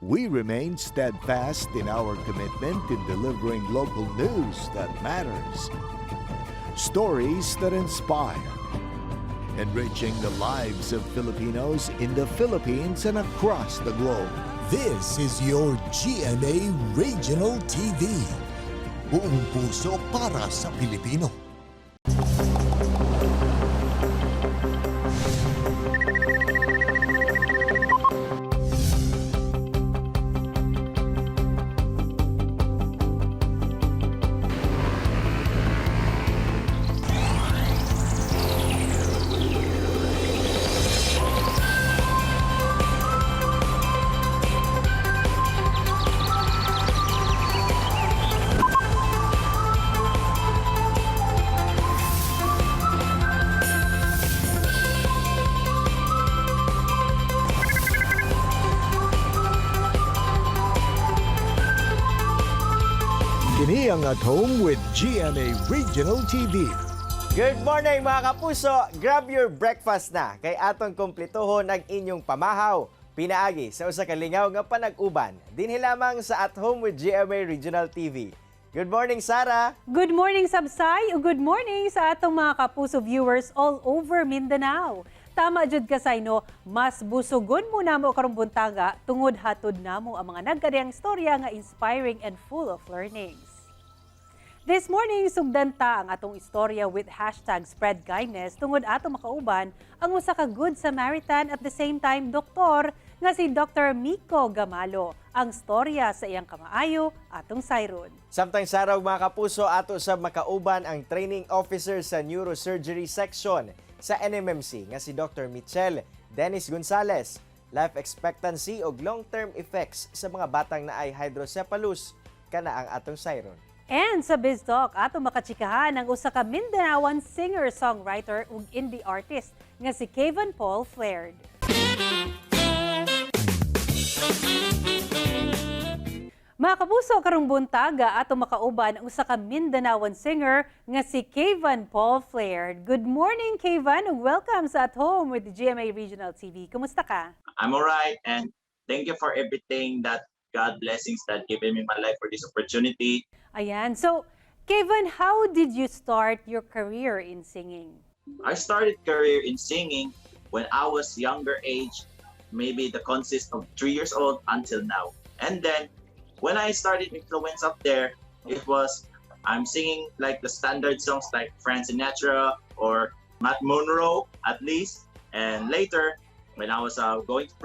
we remain steadfast in our commitment in delivering local news that matters, stories that inspire, enriching the lives of Filipinos in the Philippines and across the globe. This is your GMA Regional TV. Buong puso para sa Pilipino. Kini ang At Home with GMA Regional TV. Good morning mga kapuso! Grab your breakfast na kay atong kumpletohon ang inyong pamahaw. Pinaagi sa usa ka lingaw nga panag-uban. Dinhi lamang sa At Home with GMA Regional TV. Good morning, Sarah! Good morning, Sabsay! Good morning sa atong mga kapuso viewers all over Mindanao. Tama jud kasay no, mas busugon mo namo karong buntaga tungod hatod namo ang mga nagkadiyang istorya nga inspiring and full of learnings. This morning, sugdan ta ang atong istorya with #SpreadKindness tungod atong makauban ang usa ka Good Samaritan at the same time doktor nga si Dr. Miko Gamalo. Ang storya sa iyang kamaayo atong sayron. Samtang saraw mga kapuso, ato sa makauban ang training officer sa neurosurgery section sa NMMC nga si Dr. Michelle Dennis Gonzales. Life expectancy o long-term effects sa mga batang naay hydrocephalus kana ang atong sayron. And sa BizTalk, ato makachikahan ang usa ka Mindanaoan singer-songwriter ug indie artist nga si Kevin Paul Flaird. Mga kapuso, karong buntaga ato makauban ang usa ka Mindanaoan singer nga si Kevin Paul Flaird. Good morning, Kevin, ug welcome sa At Home with the GMA Regional TV. Kumusta ka? I'm alright, and thank you for everything that God blessings that given me my life for this opportunity. Ayan. So, Kevin, how did you start your career in singing? I started career in singing when I was younger age, maybe the consist of 3 years old until now. And then when I started influence up there, it was I'm singing like the standard songs like Frank Sinatra or Matt Monroe at least. And later, when I was going to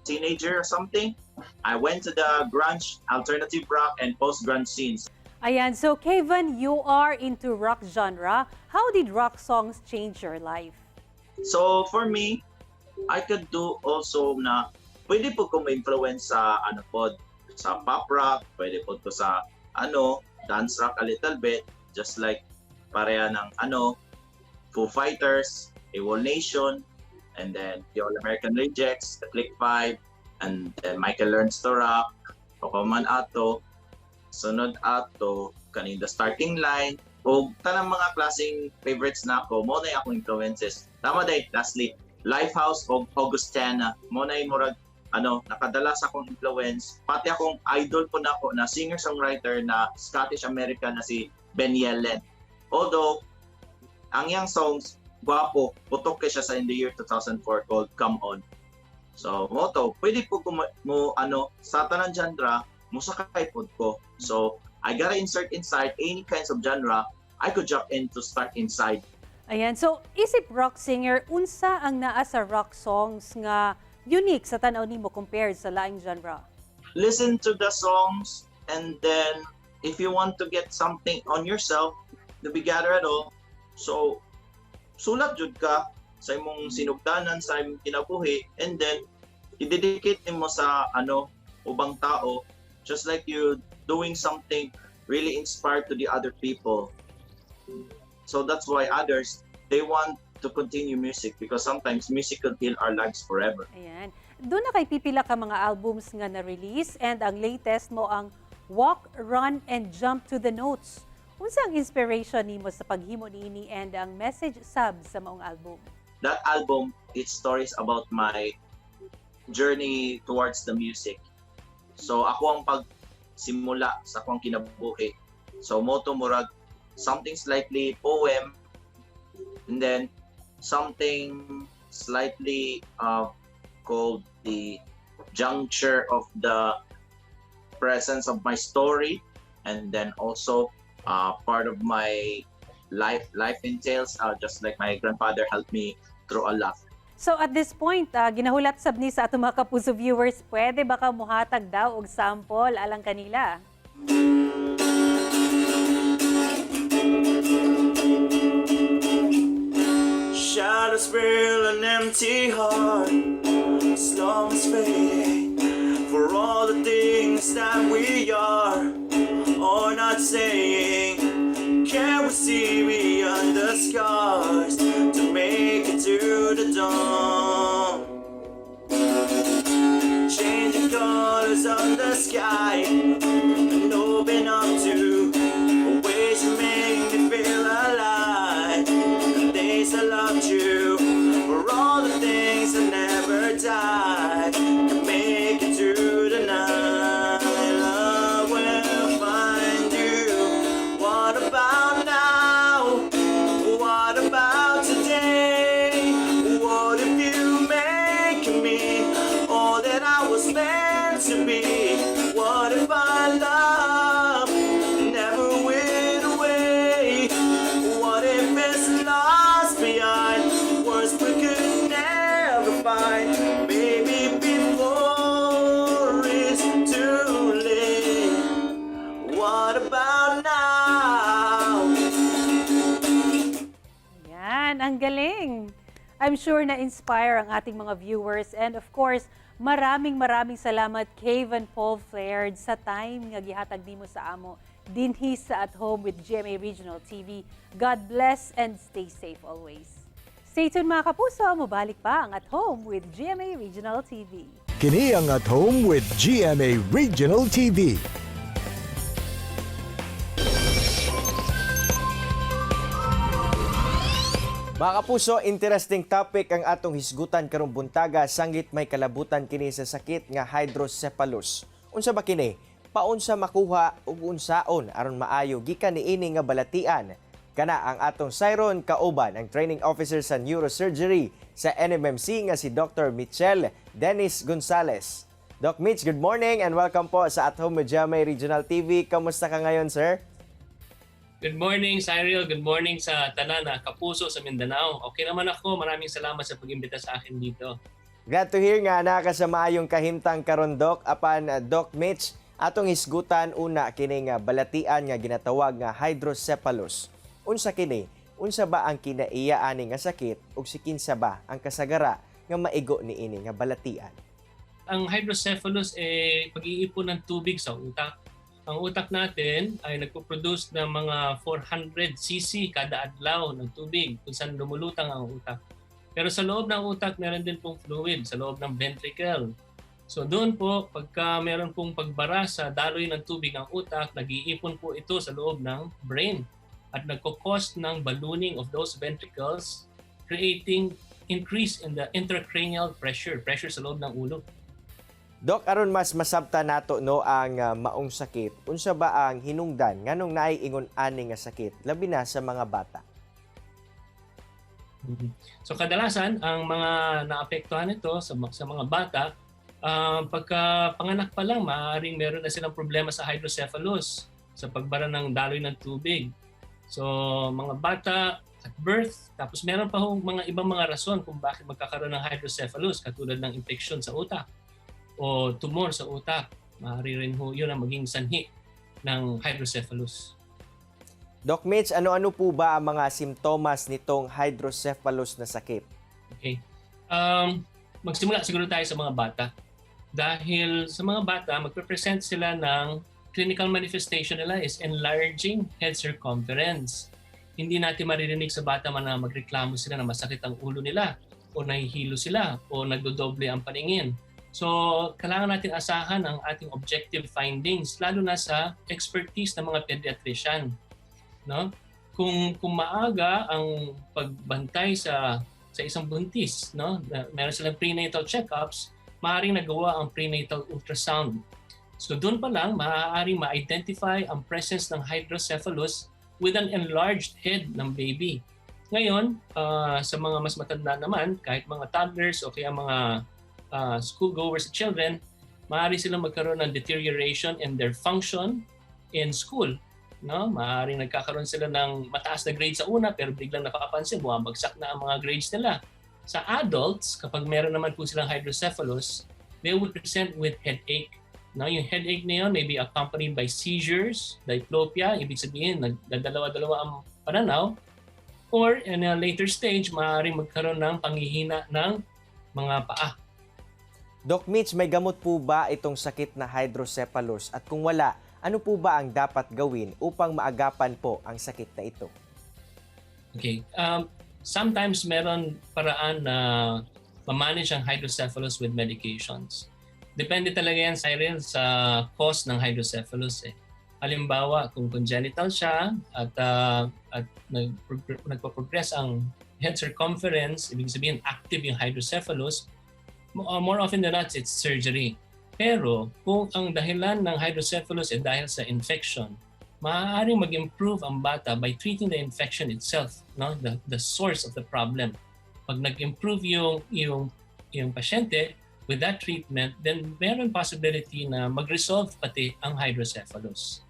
teenager or something, I went to the grunge, alternative rock, and post-grunge scenes. Ayan, so Kevin, you are into rock genre. How did rock songs change your life? So for me, I could do also na pwede po ko ma-influence sa sa pop rock, pwede po ko sa dance rock a little bit, just like pareha ng Foo Fighters, AWOL Nation, and then the All American Rejects, the Click 5, and then Michael Learns to Rock, Pocoman Ato, sunod ato kaning The Starting Line, o tanang mga klaseng favorites na ako, mo na akong influences. Tama day, lastly, Lifehouse o Augustana, mo na murag nakadala sa akong influence. Pati akong idol po na ako na singer-songwriter na Scottish-American na si Ben Yellen. Although, ang yang songs, gwapo, putok kay siya sa in the year 2004 called Come On. So, moto, pwede po sa tanang genre, musakay po ko. So, I gotta insert inside any kinds of genre, I could jump in to start inside. Ayan, so isip rock singer, unsa ang naa sa rock songs nga unique sa tanaw nimo compared sa laing genre? Listen to the songs, and then if you want to get something on yourself, to be gather at all, so sulat jud ka sa imong sinugdanan sa imong kinabuhi, and then i-dedicate mo sa ubang tao, just like you doing something really inspired to the other people. So that's why others, they want to continue music because sometimes music could heal our lives forever. Ayan. Doon na kay pipila ka mga albums nga na-release, and ang latest mo ang Walk, Run, and Jump to the Notes. Unsa ang inspiration nimo sa paghimo niini and ang message sab sa maong album? That album, it stories about my journey towards the music. So ako ang pagsimula sa akong kinabuhi. So moto murag something slightly poem, and then something slightly called the juncture of the presence of my story, and then also part of my life entails just like my grandfather helped me through a lot. So at this point, ginahulat sab ni sa atong mga kapuso viewers, pwede ba ka muhatag daw og sample alang kanila? Shadows fill an empty heart, slums fading for all the things that we are or not saying. Can we see beyond the scars to make it to the dawn? Changing colors of the sky and open up to ways to make me feel alive. The days I loved you for all the things that never died. Can make it to the night. Love will find you. What about now? What about today? What if you make me all that I was meant to be? What if our love never went away? What if it's lost behind words we could never find? Maybe before it's too late. What about now? Yan, ang galing. I'm sure na-inspire ang ating mga viewers, and of course, maraming salamat Kevin Paul Flaird sa time nga gihatag nimo sa amo dinhi sa At Home with GMA Regional TV. God bless and stay safe always. Stay tuned mga kapuso, mabalik pa ang At Home with GMA Regional TV. Kini ang At Home with GMA Regional TV. Mga kapuso, interesting topic ang atong hisgutan karong buntaga sanggit may kalabutan kini sa sakit nga hydrocephalus. Unsa ba kini? Paunsa makuha ug unsaon aron maayo gikan niini nga balatian? Kana ang atong sayron kauban ang training officer sa neurosurgery sa NMMC nga si Dr. Michelle Dennis Gonzales. Doc Mitch, good morning and welcome po sa At Home with GMA Regional TV. Kamusta ka ngayon, sir? Good morning, Cyril. Good morning sa tanan na kapuso sa Mindanao. Okay naman ako. Maraming salamat sa pag-imbita sa akin dito. Glad to hear nga nakasama yung kahimtang karon, Doc. Apan, Doc Mitch, atong hisgutan una kini nga balatian nga ginatawag nga hydrocephalus. Unsa kini? Unsa ba ang kinaiya ani nga sakit ug sikinsa ba ang kasagara nga maigo niini nga balatian? Ang hydrocephalus pag-iipon ng tubig sa utak. Ang utak natin ay nagpo-produce ng mga 400 cc kada adlaw ng tubig kung saan lumulutang ang utak. Pero sa loob ng utak, meron din pong fluid sa loob ng ventricle. So doon po, pagka meron pong pagbara sa daloy ng tubig ng utak, nag-iipon po ito sa loob ng brain at nagko-cause ng ballooning of those ventricles, creating increase in the intracranial pressure sa loob ng ulo. Doc, aron mas masabta nato no ang maong sakit. Unsa ba ang hinungdan nganong naay ingon ani nga sakit labi na sa mga bata? So kadalasan ang mga naapektuhan nito sa mga bata, pagka panganak pa lang maaaring meron na silang problema sa hydrocephalus sa pagbara ng daloy ng tubig. So mga bata at birth, tapos meron pa hong mga ibang mga rason kung bakit magkakaroon ng hydrocephalus katulad ng infection sa utak o tumor sa utak. Maaari rin ho yun ang maging sanhi ng hydrocephalus. Doc Mitch, ano-ano po ba ang mga simptomas nitong hydrocephalus na sakit? Okay. Magsimula siguro tayo sa mga bata. Dahil sa mga bata, magpe-present sila ng clinical manifestation nila is enlarging head circumference. Hindi natin maririnig sa bata man na magreklamo sila na masakit ang ulo nila o nahihilo sila o nagdodoble ang paningin. So, kailangan natin asahan ang ating objective findings, lalo na sa expertise ng mga pediatrician. No? Kung maaga ang pagbantay sa isang buntis, no? Meron silang prenatal checkups, maaaring nagawa ang prenatal ultrasound. So doon pa lang, maaaring ma-identify ang presence ng hydrocephalus with an enlarged head ng baby. Ngayon, sa mga mas matanda naman, kahit mga toddlers o kaya mga schoolgoers children, maaari silang magkaroon ng deterioration in their function in school. No? Maaaring nagkakaroon sila ng mataas na grades sa una pero biglang napapansin, bumabagsak na ang mga grades nila. Sa adults, kapag meron naman po silang hydrocephalus, they would present with headache. No, yung headache na yun may be accompanied by seizures, diplopia, ibig sabihin nagdadalawa-dalawa ang pananaw, or in a later stage, maaaring magkaroon ng panghihina ng mga paa. Doc Mitch, may gamot po ba itong sakit na hydrocephalus? At kung wala, ano po ba ang dapat gawin upang maagapan po ang sakit na ito? Okay. Sometimes meron paraan na ma-manage ang hydrocephalus with medications. Depende talaga yan, Cyril, sa cause ng hydrocephalus. Halimbawa, kung congenital siya at nagpo-progress ang head circumference, ibig sabihin active yung hydrocephalus, more often than not, it's surgery. Pero kung ang dahilan ng hydrocephalus ay dahil sa infection, maaaring mag-improve ang bata by treating the infection itself, no? The source of the problem. Pag nag-improve yung pasyente, with that treatment, then meron possibility na mag-resolve pati ang hydrocephalus.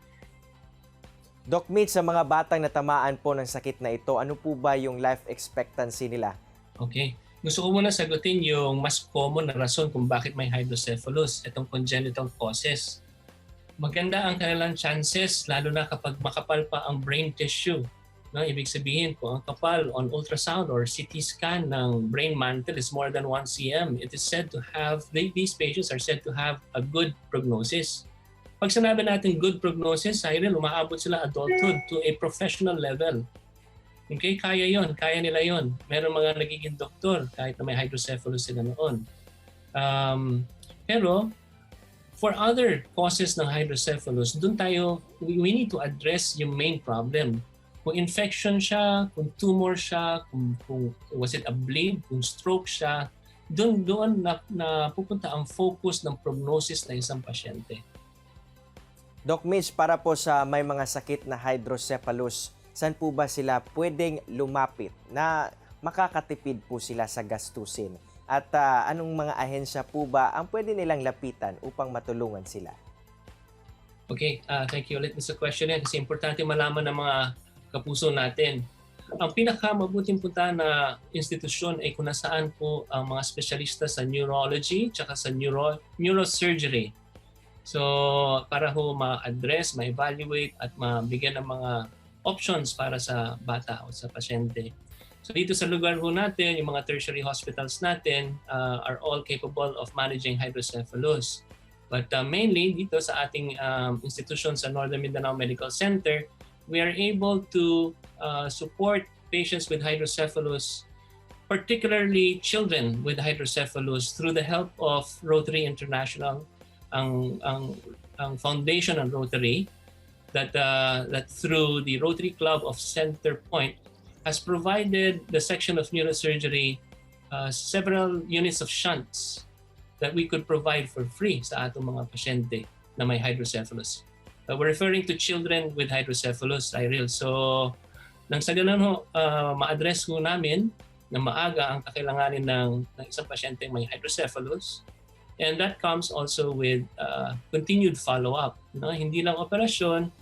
Doc Mitch, sa mga batang natamaan po ng sakit na ito, ano po ba yung life expectancy nila? Okay. Gusto ko muna sagutin yung mas common na rason kung bakit may hydrocephalus, itong congenital causes. Maganda ang kanilang chances, lalo na kapag makapal pa ang brain tissue. No, ibig sabihin, kung ang kapal on ultrasound or CT scan ng brain mantle is more than 1 cm, it is said to have, these patients are said to have a good prognosis. Pag sinabi natin good prognosis, Cyril, umaabot sila adulthood to a professional level. Okay, kaya nila yon. Meron mga nagiging doktor kahit na may hydrocephalus sila noon. Pero, for other causes ng hydrocephalus, we need to address yung main problem. Kung infection siya, kung tumor siya, kung was it a bleed, kung stroke siya, doon na pupunta ang focus ng prognosis ng isang pasyente. Doc Mitch, para po sa may mga sakit na hydrocephalus, saan po ba sila pwedeng lumapit na makakatipid po sila sa gastusin? At anong mga ahensya po ba ang pwede nilang lapitan upang matulungan sila? Okay, thank you ulit sa question yan kasi importante malaman ng mga kapuso natin. Ang pinakamabuting puntahan na institusyon ay kung nasaan po ang mga espesyalista sa neurology tsaka sa neurosurgery. So, para ho ma-address, ma-evaluate at mabigyan ng mga options para sa bata o sa pasyente. So, dito sa lugar ho natin, yung mga tertiary hospitals natin are all capable of managing hydrocephalus. But mainly dito sa ating institution sa Northern Mindanao Medical Center, we are able to support patients with hydrocephalus, particularly children with hydrocephalus, through the help of Rotary International, ang foundation ng Rotary, that through the Rotary Club of Center Point has provided the section of neurosurgery several units of shunts that we could provide for free sa atong mga pasyente na may hydrocephalus. We're referring to children with hydrocephalus, Cyril. So, nang sa ganun ma-address ho namin na maaga ang kakailanganin ng isang pasyente may hydrocephalus. And that comes also with continued follow-up. No? Hindi lang operasyon,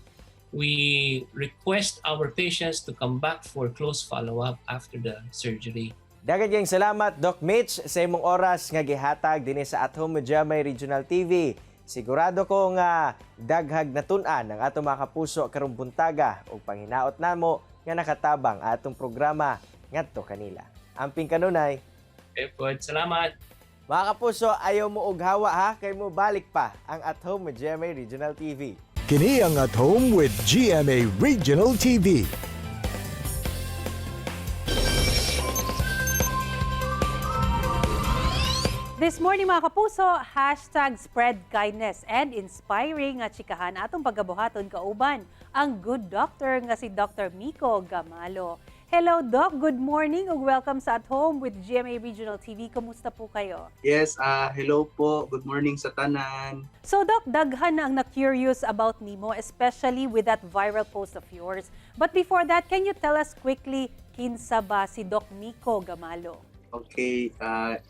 we request our patients to come back for close follow-up after the surgery. Daghang kayong salamat, Doc Mitch, sa imong oras nga gihatag dinhi sa At Home with Jamay Regional TV. Sigurado ko nga daghag natun-an ang atong mga kapuso karong buntaga ug panghinaot namo nga nakatabang atong programa ngadto kanila. Amping kanunay. Okay, salamat. Mga kapuso, ayaw mo og hawa ha, kay mo balik pa ang At Home with GMA Regional TV. Kini ang At Home with GMA Regional TV. This morning mga kapuso, #spread kindness and inspiring nga chikahan atong pagabuhaton kauban ang good doctor nga si Dr. Miko Gamalo. Hello, Doc. Good morning ug welcome sa At Home with GMA Regional TV. Kumusta po kayo? Yes, hello po. Good morning sa tanan. So, Doc, daghan na ang na-curious about nimo, especially with that viral post of yours. But before that, can you tell us quickly, kinsa ba si Doc Miko Gamalo? Okay,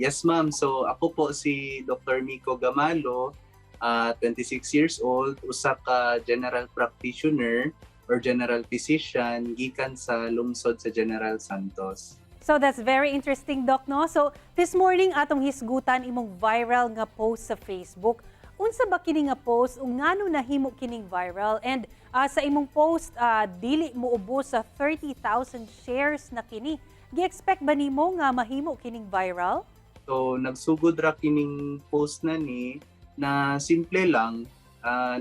yes ma'am. So ako po si Dr. Miko Gamalo, 26 years old, usa ka general practitioner or general physician gikan sa lungsod sa General Santos. So that's very interesting, Doc, no? So this morning atong hisgutan imong viral nga post sa Facebook. Unsa ba kini nga post ug ngano nahimo kining viral? And sa imong post dili mo ubos sa 30,000 shares na kini. Gi-expect ba nimo nga mahimo kining viral? So nagsugod ra kining post na ni na simple lang.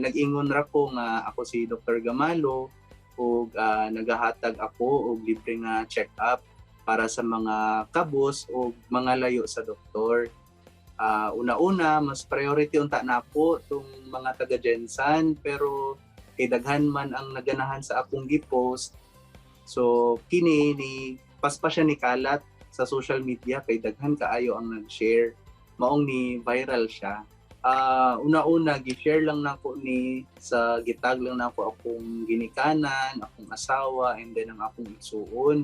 Nag-ingon ra ko nga ako si Dr. Gamalo ug nagahatag ako og libre nga check-up para sa mga kabos o mga layo sa doktor. Una-una, mas priority unta na ako itong mga taga-Gensan, pero kay daghan man ang naganahan sa akong gipost. So kini ni paspa siya ni kalat sa social media kay daghan kaayo ang nag-share. Maong ni viral siya. Una-una gi-share lang nako ni sa gitag lang nako akong ginikanan, akong asawa, and then ang akong igsuon.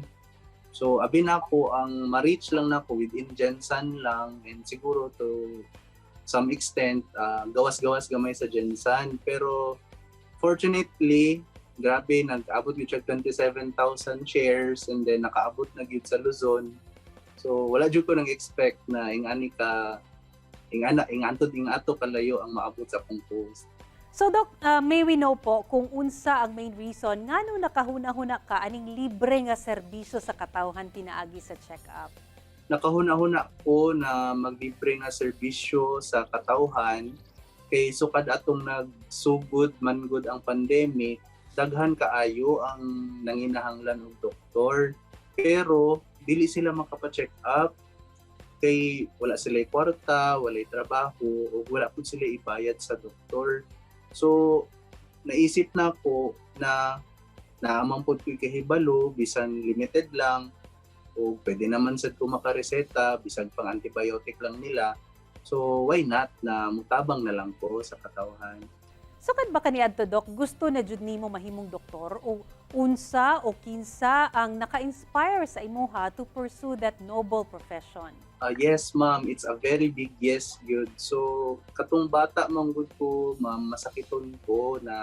So abi nako ang ma-reach lang nako within Gensan lang, and siguro to some extent gawas-gawas gamay sa Gensan, pero fortunately grabe nag-abot gyud 27,000 shares, and then nakaabot na gyud sa Luzon. So wala jud ko nang expect na ingani ka ato kalayo ang maabot sa akong post. So, Doc, may we know po kung unsa ang main reason ngano nakahuna-huna ka aning libre nga serbisyo sa katawhan pinaagi sa check-up? Nakahuna-huna ko na maglibre nga serbisyo sa katawhan kay sukad atong nagsugod mangud ang pandemic, daghan kaayo ang nanginahanglan og doktor, pero dili sila makapa-check up kay wala sila kwarta, wala trabaho, o wala po sila ibayad sa doktor. So, naisip na ko na naamang po ko'y kahibalo, bisan limited lang, o pwede naman sa ko makareseta, bisan pang antibiotic lang nila. So, why not na mutabang na lang po sa katawhan. So, kad ba kaniadto, Doc, gusto na jud nimo mahimong doktor o unsa o kinsa ang naka-inspire sa imuha to pursue that noble profession? Yes, ma'am. It's a very big yes, good. So, katong bata manggod ko, ma'am, masakiton ko na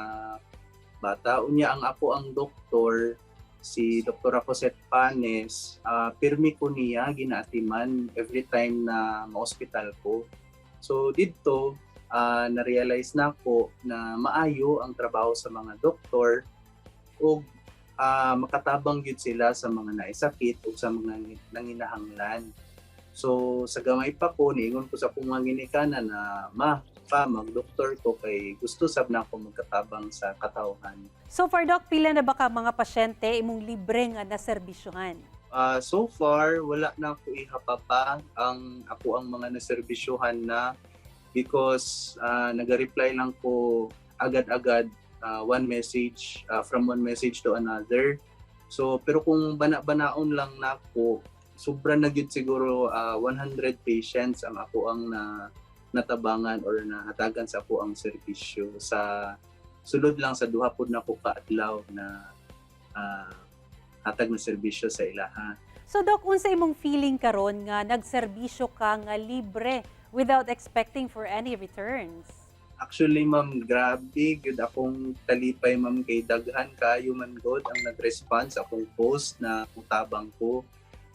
bata. Unya ang ako ang doktor, si Dr. Cosette Panes, pirmi ko niya, ginaatiman every time na ma-hospital ko. So, dito, na-realize na ko na maayo ang trabaho sa mga doktor o makatabang yun sila sa mga naisakit o sa mga nanginahanglan. So sa gamay pa ko, niingon ko sa akong mga ginikanan na mag-doktor ko kay gusto sab na ako magkatabang sa katawhan. So far, Doc, pila na ba ka mga pasyente imong libre nga naserbisyohan? So far, wala na ako ihapapa ako ang mga naserbisyuhan na because nag-reply lang ko agad-agad one message from one message to another. So pero kung bana-banaon lang na ako, sobra na gyud siguro 100 patients ang ako ang natabangan or nahatagan sa ako ang serbisyo sa sulod lang sa duha pod na ko kaadlaw na hatag na serbisyo sa ilaha. So, Doc, unsa imong feeling karon nga nagserbisyo ka nga libre without expecting for any returns? Actually, ma'am, grabe gyud akong talipay, ma'am, kay daghan kayo man god ang nag-respond sa akong post na utabang ko.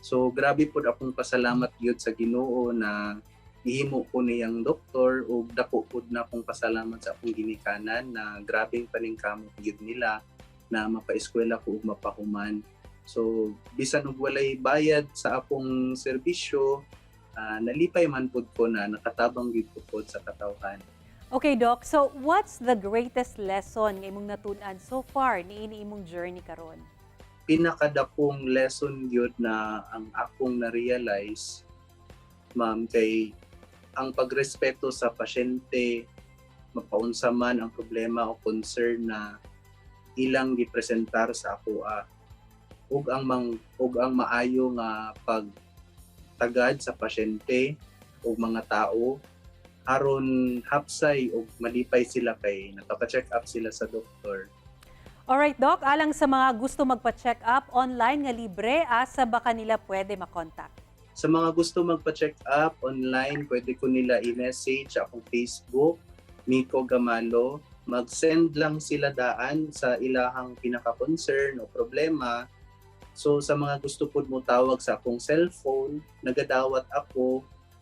So grabe po akong pasalamat gyud sa Ginoo na ihimo ko niyang doktor ug dako pud na akong pasalamat sa akong ginikanan na grabeng paningkamot gyud nila na mapa-eskwela ko ug mapahuman. So bisan og walay bayad sa akong serbisyo, nalipay man pud ko na nakatabang gyud ko pod sa katawhan. Okay, Doc. So what's the greatest lesson nga imong natun-an so far niini imong journey karon? Pinakadakong lesson yun na ang akong na-realize, ma'am, kay ang pagrespeto sa pasyente, mapaunsa man ang problema o concern na ilang gipresentar sa ako ug ang maayo nga pagtagad sa pasyente o mga tao aron hapsay o malipay sila kay nakapa-check up sila sa doktor. Alright, Doc, alang sa mga gusto magpa-check up online nga libre, asa ba kanila pwede makontak? Sa mga gusto magpa-check up online, pwede ko nila i-message akong Facebook, Miko Gamalo. Mag-send lang sila daan sa ilahang pinaka-concern o problema. So sa mga gusto po mo tawag sa akong cellphone, nagadawat ako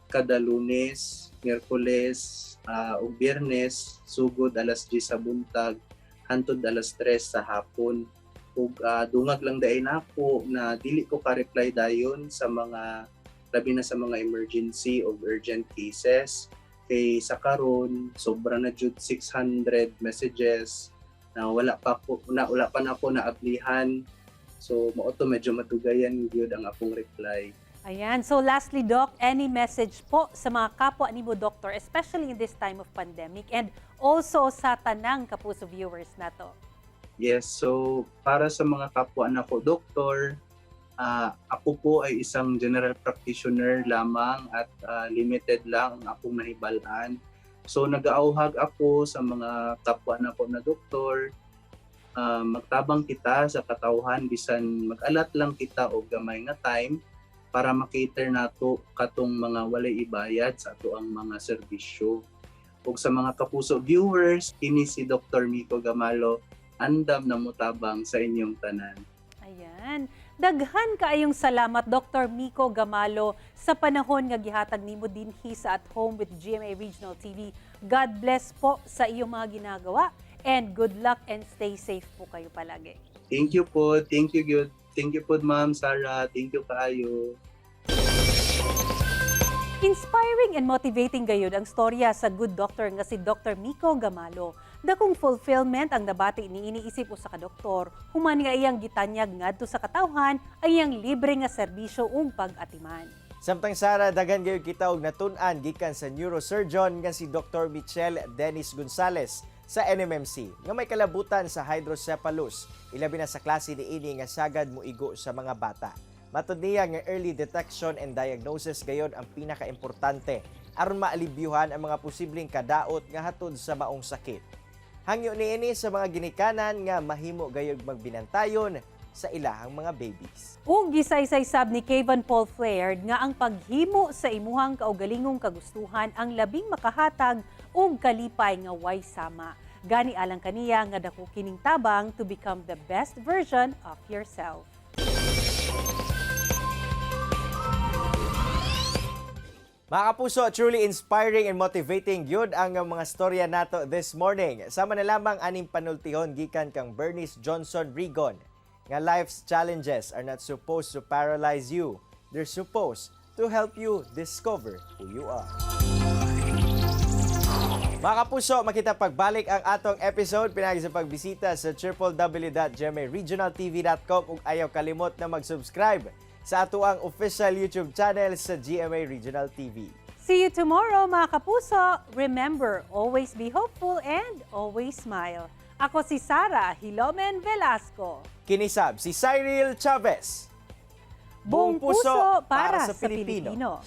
kada Lunes, Miyerkules, o Biyernes, sugod alas 10 sa buntag, hantod alas 3 sa hapon. Ug dungag lang dayon ako na dili ko ka-reply dayon sa mga labi na sa mga emergency o urgent cases. Kay sa karon sobra na jud 600 messages na wala pa na ako naablihan. So mao to medyo matugayan gyud ang akong reply. Ayan. So lastly, Doc, any message po sa mga kapwa nimo doktor, especially in this time of pandemic, and also sa tanang Kapuso viewers na to? Yes, so para sa mga kapwa nako doktor, ako po ay isang general practitioner lamang at limited lang ang akong nahibalaan. So nag-aauhag ako sa mga kapwa nako na doktor, magtabang kita sa katawhan bisan mag-alat lang kita og gamay nga time para makater nato katong mga walay ibayad sa ato ang mga serbisyo. Ug sa mga Kapuso viewers, kini si Dr. Miko Gamalo, andam na mutabang sa inyong tanan. Ayan. Daghan kaayong salamat, Dr. Miko Gamalo, sa panahon nga gihatag nimo dinhi sa At Home with GMA Regional TV. God bless po sa iyong mga ginagawa and good luck and stay safe po kayo palagi. Thank you po. Thank you, good. Thank you po, Ma'am Sarah. Thank you kaayo. Inspiring and motivating gayud ang storya sa good doctor nga si Dr. Miko Gamalo. Dakong fulfillment ang nabati ni iniisip usa ka doktor, human nga iyang gitanyag ngadto sa katawhan ay iyang libre nga serbisyo ug pag-atiman. Samtang Sara, daghan gayud kita og natun-an gikan sa neurosurgeon nga si Dr. Michelle Dennis Gonzales sa NMMC nga may kalabutan sa hydrocephalus, ilabi na sa klase niini nga sagad moigo sa mga bata. Matud niya nga early detection and diagnosis gayon ang pinaka-importante aron maalibyuhan ang mga posibleng kadaot nga hatod sa maong sakit. Hangyo niini sa mga ginikanan nga mahimo gayud magbinantayon sa ilahang mga babies. Ug gisaysay sab ni Kevin Paul Flaird nga ang paghimo sa imuhang kaugalingong kagustuhan ang labing makahatag ug kalipay nga way sama. Gani alang kaniya nga dako kining tabang to become the best version of yourself. Mga kapuso, truly inspiring and motivating yun ang mga storya nato this morning. Sama na lamang aning panultihon gikan kang Bernice Johnson Rigon nga life's challenges are not supposed to paralyze you. They're supposed to help you discover who you are. Mga kapuso, makita pagbalik ang atong episode pinagi sa pagbisita sa www.gmaregionaltv.com ug ayaw kalimot na mag-subscribe sa ato ang official YouTube channel sa GMA Regional TV. See you tomorrow, mga kapuso. Remember, always be hopeful and always smile. Ako si Sara Hilomen Velasco. Kinisab si Cyril Chavez. Buong puso para sa Pilipino.